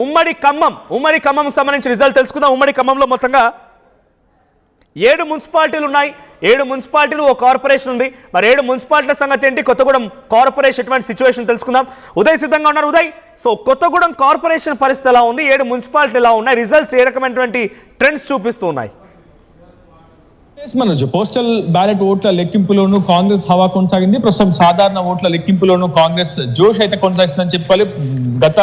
ఉమ్మడి ఖమ్మం సంబంధించి రిజల్ట్ తెలుసుకుందాం. ఉమ్మడి ఖమ్మంలో మొత్తంగా 7 మున్సిపాలిటీలు ఉన్నాయి. 7 మున్సిపాలిటీలు ఒక కార్పొరేషన్ ఉంది. మరి 7 మున్సిపాలిటీల సంగతి ఏంటి, కొత్తగూడెం కార్పొరేషన్ ఎటువంటి సిచ్యువేషన్ తెలుసుకుందాం. ఉదయ్ సిద్ధంగా ఉన్నారు. ఉదయ్, సో కొత్తగూడెం కార్పొరేషన్ పరిస్థితి ఎలా ఉంది, 7 మున్సిపాలిటీలు ఎలా ఉన్నాయి, రిజల్ట్స్ ఏ రకమైనటువంటి ట్రెండ్స్ చూపిస్తూ ఉన్నాయి? మనోజ్, పోస్టల్ బ్యాలెట్ ఓట్ల లెక్కింపులోనూ కాంగ్రెస్ హవా కొనసాగింది. ప్రస్తుతం సాధారణ ఓట్ల లెక్కింపులోనూ కాంగ్రెస్ జోష్ అయితే కొనసాగిస్తుందని చెప్పాలి. గత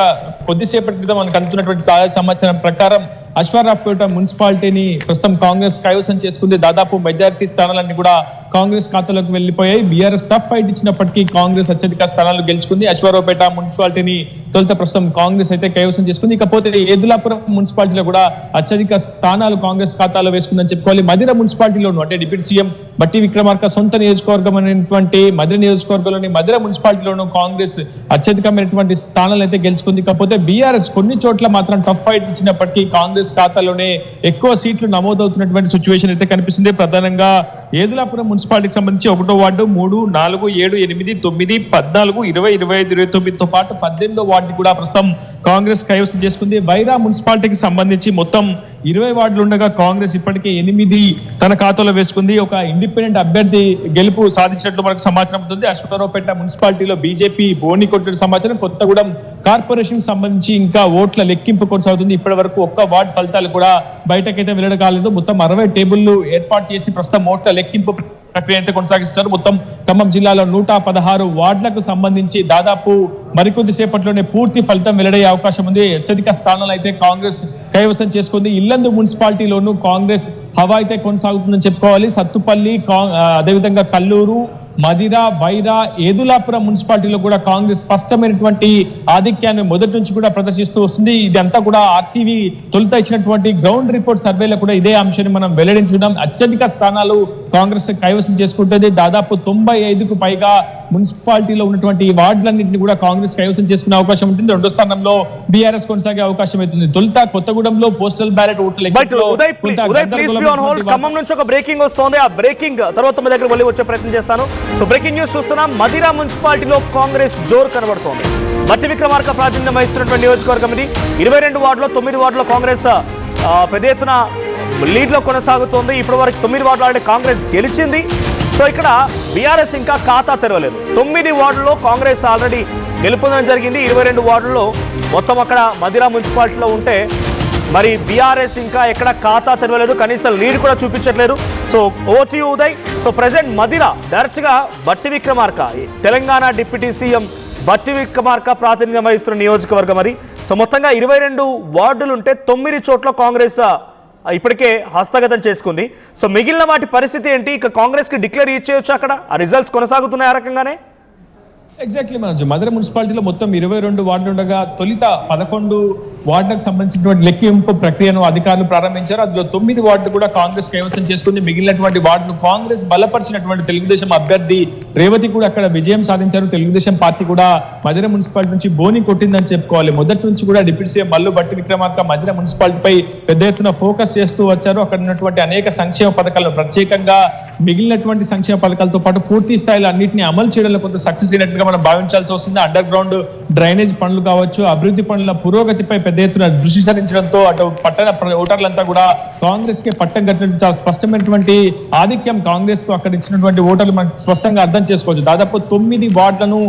కొద్దిసేపటి క్రితం మనకు అందుతున్నటువంటి తాజా సమాచారం ప్రకారం అశ్వారావుపేట మున్సిపాలిటీని ప్రస్తుతం కాంగ్రెస్ కైవసం చేసుకుంది. దాదాపు మెజారిటీ స్థానాలన్నీ కూడా కాంగ్రెస్ ఖాతాలోకి వెళ్లిపోయాయి. బీఆర్ఎస్ టఫ్ ఫైట్ ఇచ్చినప్పటికీ కాంగ్రెస్ అత్యధిక స్థానాలు గెలుచుకుంది. అశ్వారావుపేట మున్సిపాలిటీని తొలుత ప్రస్తుతం కాంగ్రెస్ అయితే కైవసం చేసుకుంది. ఇకపోతే ఏదులాపురం మున్సిపాలిటీలో కూడా అత్యధిక స్థానాలు కాంగ్రెస్ ఖాతాలో వేసుకుందని చెప్పుకోవాలి. మదిర మున్సిపాలిటీలోను అంటే డిప్యూటీ సీఎం బట్టి విక్రమార్క సొంత నియోజకవర్గం అనేటువంటి మదిర నియోజకవర్గంలోని మదిర మున్సిపాలిటీలోను కాంగ్రెస్ అత్యధికమైనటువంటి స్థానాలు అయితే గెలుచుకుంది. కాకపోతే బీఆర్ఎస్ కొన్ని చోట్ల మాత్రం టఫ్ ఫైట్ ఇచ్చినప్పటికీ కాంగ్రెస్ ఖాతాలోనే ఎక్కువ సీట్లు నమోదవుతున్నటువంటి సిచ్యువేషన్ అయితే కనిపిస్తుంది. ప్రధానంగా ఏదులాపురం మున్సిపాలిటీకి సంబంధించి 1వ వార్డు 3, 4, 7, 8, 9, 14, 20, 25, 29తో పాటు 18వ వార్డు కూడా ప్రస్తుతం కాంగ్రెస్ కైవసం చేసుకుంది. వైరా మున్సిపాలిటీకి సంబంధించి మొత్తం 20 వార్డులు ఉండగా కాంగ్రెస్ ఇప్పటికే 8 తన ఖాతాలో వేసుకుంది. ఒక ఇండిపెండెంట్ అభ్యర్థి గెలుపు సాధించినట్లు మనకు సమాచారం ఉంటుంది. అశ్వారావుపేట మున్సిపాలిటీలో బీజేపీ బోని కొట్టిన సమాచారం. కొత్తగూడెం కార్పొరేషన్ సంబంధించి ఇంకా ఓట్ల లెక్కింపు కొనసాగుతుంది. ఇప్పటి వరకు ఒక్క వార్డు ఫలితాలు కూడా బయటకైతే వెల్లడి కాలేదు. మొత్తం 60 టేబుల్లు ఏర్పాటు చేసి ప్రస్తుతం ఓట్ల లెక్కింపు ప్రక్రియ అయితే కొనసాగిస్తున్నారు. మొత్తం ఖమ్మం జిల్లాలో 116 వార్డులకు సంబంధించి దాదాపు మరికొద్ది సేపట్లోనే పూర్తి ఫలితం వెల్లడయ్యే అవకాశం ఉంది. అత్యధిక స్థానాలు అయితే కాంగ్రెస్ కైవసం చేసుకుంది. ఇల్లందు మున్సిపాలిటీలోనూ కాంగ్రెస్ హవా అయితే కొనసాగుతుందని చెప్పుకోవాలి. సత్తుపల్లి, అదేవిధంగా కల్లూరు, మదిర, వైరా, ఏదులాపురం మున్సిపాలిటీలో కూడా కాంగ్రెస్ స్పష్టమైనటువంటి ఆధిక్యాన్ని మొదటి నుంచి కూడా ప్రదర్శిస్తూ వస్తుంది. ఇదంతా కూడా ఆర్టీవీ తొలుత ఇచ్చినటువంటి గ్రౌండ్ రిపోర్ట్ సర్వేలో కూడా ఇదే అంశాన్ని మనం వెల్లడించున్నాం. అత్యధిక స్థానాలు కాంగ్రెస్ కైవసం చేసుకుంటుంది. దాదాపు 95కు పైగా మున్సిపాలిటీలో ఉన్నటువంటి వార్డులన్నింటినీ కూడా కాంగ్రెస్ కైవసం చేసుకునే అవకాశం ఉంటుంది. 2వ స్థానంలో బీఆర్ఎస్ కొనసాగే అవకాశం అవుతుంది. తొలుత కొత్తగూడెంలో పోస్టల్ బ్యాలెట్ ఓట్ల ఖమ్మం నుంచి ఒక బ్రేకింగ్ వస్తోంది. ఆ బ్రేకింగ్ తర్వాత మీ దగ్గర మళ్ళీ వచ్చే ప్రయత్నం చేస్తాను. సో బ్రేకింగ్ న్యూస్ చూస్తున్నాం. మదిరా మున్సిపాలిటీలో కాంగ్రెస్ జోరు కనబడుతోంది. బట్టి విక్రమార్క ప్రాతినిధ్యం వహిస్తున్నటువంటి నియోజకవర్గం ఇది. 22 వార్డులో 9 వార్డులో కాంగ్రెస్ పెద్ద ఎత్తున లీడ్ లో కొనసాగుతోంది. ఇప్పటి వరకు 9 వార్డులు కాంగ్రెస్ గెలిచింది. సో ఇక్కడ బీఆర్ఎస్ ఇంకా ఖాతా తెరవలేదు. 9 వార్డుల్లో కాంగ్రెస్ ఆల్రెడీ గెలుపొందడం జరిగింది. 22 వార్డుల్లో మొత్తం అక్కడ మదిరా మున్సిపాలిటీలో ఉంటే మరి బీఆర్ఎస్ ఇంకా ఎక్కడ ఖాతా తెరవలేదు, కనీసం లీడ్ కూడా చూపించట్లేదు. సో ఓటీ ఉదయ్, సో ప్రెసెంట్ మదిర డైరెక్ట్గా బట్టి విక్రమార్క తెలంగాణ డిప్యూటీ సీఎం బట్టి విక్రమార్క ప్రాతినిధ్యం వహిస్తున్న నియోజకవర్గం మరి. సో మొత్తంగా 22 వార్డులు ఉంటే 9 చోట్ల కాంగ్రెస్ ఇప్పటికే హస్తగతం చేసుకుంది. సో మిగిలిన వాటి పరిస్థితి ఏంటి? ఇక కాంగ్రెస్కి డిక్లేర్ ఇచ్చేయచ్చు అక్కడ? ఆ రిజల్ట్స్ కొనసాగుతున్నాయి ఆ రకంగానే? ఎగ్జాక్ట్లీ మనోజ్, మదిర మున్సిపాలిటీలో మొత్తం 22 వార్డులు ఉండగా తొలిత 11 వార్డులకు సంబంధించినటువంటి లెక్కింపు ప్రక్రియను అధికారులు ప్రారంభించారు. అందులో 9 వార్డులు కూడా కాంగ్రెస్ కైవసం చేసుకుంది. మిగిలినటువంటి వార్డులు కాంగ్రెస్ బలపరిచినటువంటి తెలుగుదేశం అభ్యర్థి రేవతి కూడా అక్కడ విజయం సాధించారు. తెలుగుదేశం పార్టీ కూడా మదిర మున్సిపాలిటీ నుంచి బోని కొట్టిందని చెప్పుకోవాలి. మొదటి నుంచి కూడా డిప్యూటీ సీఎం మల్లు బట్టి విక్రమార్క మదిర మున్సిపాలిటీపై పెద్ద ఎత్తున ఫోకస్ చేస్తూ వచ్చారు. అక్కడ ఉన్నటువంటి అనేక సంక్షేమ పథకాలను, ప్రత్యేకంగా మిగిలినటువంటి సంక్షేమ పథకాలతో పాటు పూర్తి స్థాయిలో అన్నింటినీ అమలు చేయడంలో కొంత సక్సెస్ అయినట్టుగా మనం భావించాల్సి వస్తుంది. అండర్ గ్రౌండ్ డ్రైనేజ్ పనులు కావచ్చు, అభివృద్ధి పనుల పురోగతిపై పెద్ద ఎత్తున దృష్టి సారించడంతో అటు పట్టణ ఓటర్లంతా కూడా కాంగ్రెస్ కే పట్టం కట్టినట్టు చాలా స్పష్టమైనటువంటి ఆధిక్యం కాంగ్రెస్ కు అక్కడ ఇచ్చినటువంటి ఓటర్లు మనకు స్పష్టంగా అర్థం చేసుకోవచ్చు. దాదాపు 9 వార్డులను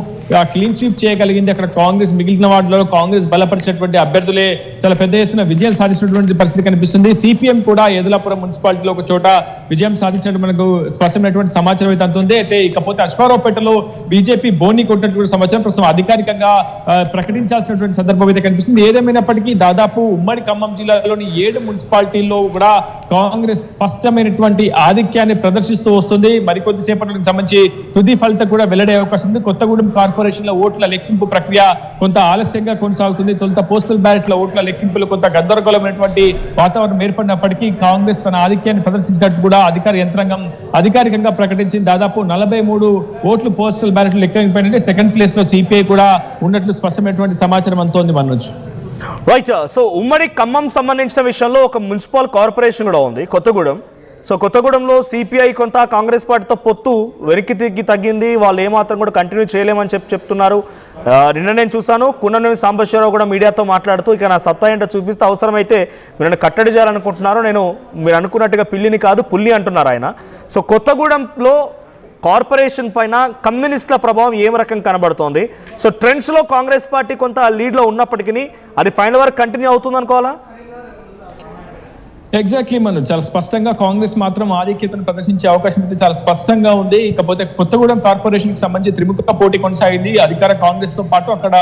క్లీన్ స్వీప్ చేయగలిగింది అక్కడ కాంగ్రెస్. మిగిలిన వార్డులలో కాంగ్రెస్ బలపరిచినటువంటి అభ్యర్థులే చాలా పెద్ద ఎత్తున విజయం సాధించినటువంటి పరిస్థితి కనిపిస్తుంది. సిపిఎం కూడా ఏదులాపురం మున్సిపాలిటీలో ఒక చోట విజయం సాధించినట్టు మనకు స్పష్టమైనటువంటి సమాచారం అయితే అందుతుంది. అయితే ఇకపోతే అశ్వారావుపేటలో బీజేపీ బోని కొట్టినటువంటి సమాచారం ప్రస్తుతం అధికారికంగా ప్రకటించాల్సినటువంటి సందర్భం అయితే కనిపిస్తుంది. ఏదేమైనప్పటికీ దాదాపు ఉమ్మడి ఖమ్మం జిల్లాలోని 7 మున్సిపాలిటీల్లో కూడా కాంగ్రెస్ స్పష్టమైనటువంటి ఆధిక్యాన్ని ప్రదర్శిస్తూ వస్తుంది. మరికొద్ది సేపటికి సంబంధించి తుది ఫలితం కూడా వెల్లడే అవకాశం ఉంది. కొత్తగూడెం కార్పొరేషన్ లో ఓట్ల లెక్కింపు ప్రక్రియ కొంత ఆలస్యంగా కొనసాగుతుంది. తొలుత పోస్టల్ బ్యాలెట్ లో ఓట్ల లెక్కింపులు కొంత గందరగోళమైనటువంటి వాతావరణం ఏర్పడినప్పటికీ కాంగ్రెస్ తన ఆధిక్యాన్ని ప్రదర్శించినట్టు కూడా అధికార యంత్రాంగం అధికారికంగా ప్రకటించింది. దాదాపు 43 ఓట్లు పోస్టల్ బ్యాలెట్లు లెక్కింపైన సెకండ్ ప్లేస్ లో సిపిఐ కూడా ఉన్నట్లు స్పష్టమైనటువంటి సమాచారం అంతోంది మనోజ్. రైట్. సో ఉమ్మడి ఖమ్మం సంబంధించిన విషయంలో ఒక మున్సిపల్ కార్పొరేషన్ కూడా ఉంది కొత్తగూడెం. సో కొత్తగూడెంలో సిపిఐ కొంత కాంగ్రెస్ పార్టీతో పొత్తు వెనక్కి తగ్గింది, వాళ్ళు ఏమాత్రం కూడా కంటిన్యూ చేయలేమని చెప్తున్నారు. నిన్న నేను చూశాను కూనంనేని సాంబశివరావు కూడా మీడియాతో మాట్లాడుతూ ఇక నా సత్తా ఏంటో చూపిస్తే అవసరమైతే మీరు కట్టడి చేయాలనుకుంటున్నారు, నేను మీరు అనుకున్నట్టుగా పిల్లిని కాదు పుల్లి అంటున్నారు ఆయన. సో కొత్తగూడెంలో కార్పొరేషన్ పైన కమ్యూనిస్టుల ప్రభావం ఏం రకం కనబడుతోంది? సో ట్రెండ్స్లో కాంగ్రెస్ పార్టీ కొంత లీడ్లో ఉన్నప్పటికీ అది ఫైనల్ వరకు కంటిన్యూ అవుతుంది అనుకోవాలా? ఎగ్జాక్ట్లీ మనం చాలా స్పష్టంగా కాంగ్రెస్ మాత్రం ఆధిక్యతను ప్రదర్శించే అవకాశం అయితే చాలా స్పష్టంగా ఉంది. ఇకపోతే కొత్తగూడెం కార్పొరేషన్ కి సంబంధించి త్రిముఖ పోటీ కొనసాగింది. అధికార కాంగ్రెస్ తో పాటు అక్కడ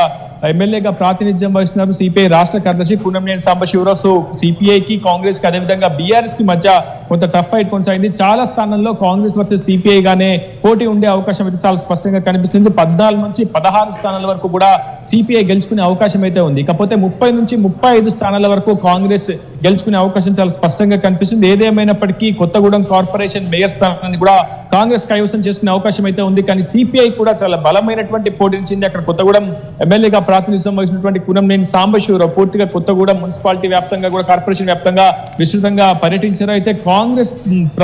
ఎమ్మెల్యేగా ప్రాతినిధ్యం వహిస్తున్నారు సిపిఐ రాష్ట్ర కార్యదర్శి కూనంనేని సాంబశివరావు. సో సిపిఐ కి కాంగ్రెస్ కి అదేవిధంగా బీఆర్ఎస్ కి మధ్య కొంత టఫ్ ఫైట్ కొనసాగింది. చాలా స్థానాల్లో కాంగ్రెస్ వర్సెస్ సిపిఐ గానే పోటీ ఉండే అవకాశం అయితే చాలా స్పష్టంగా కనిపిస్తుంది. 14 నుంచి 16 స్థానాల వరకు కూడా సిపిఐ గెలుచుకునే అవకాశం అయితే ఉంది. ఇకపోతే 30 నుంచి 35 స్థానాల వరకు కాంగ్రెస్ గెలుచుకునే అవకాశం చాలా స్పష్టంగా కనిపిస్తుంది. ఏదేమైనప్పటికీ కొత్తగూడెం కార్పొరేషన్ మేయర్ స్థానాన్ని కూడా కాంగ్రెస్ కైవసం చేసుకునే అవకాశం అయితే ఉంది. కానీ సిపిఐ కూడా చాలా బలమైనటువంటి పోటీనిచ్చింది. అక్కడ కొత్తగూడెం ఎమ్మెల్యేగా ప్రాతినిధ్యం వహించినటువంటి కూనంనేని సాంబశివరావు పూర్తిగా కొత్తగూడెం మున్సిపాలిటీ వ్యాప్తంగా కూడా కార్పొరేషన్ వ్యాప్తంగా విస్తృతంగా పర్యటించారు. అయితే కాంగ్రెస్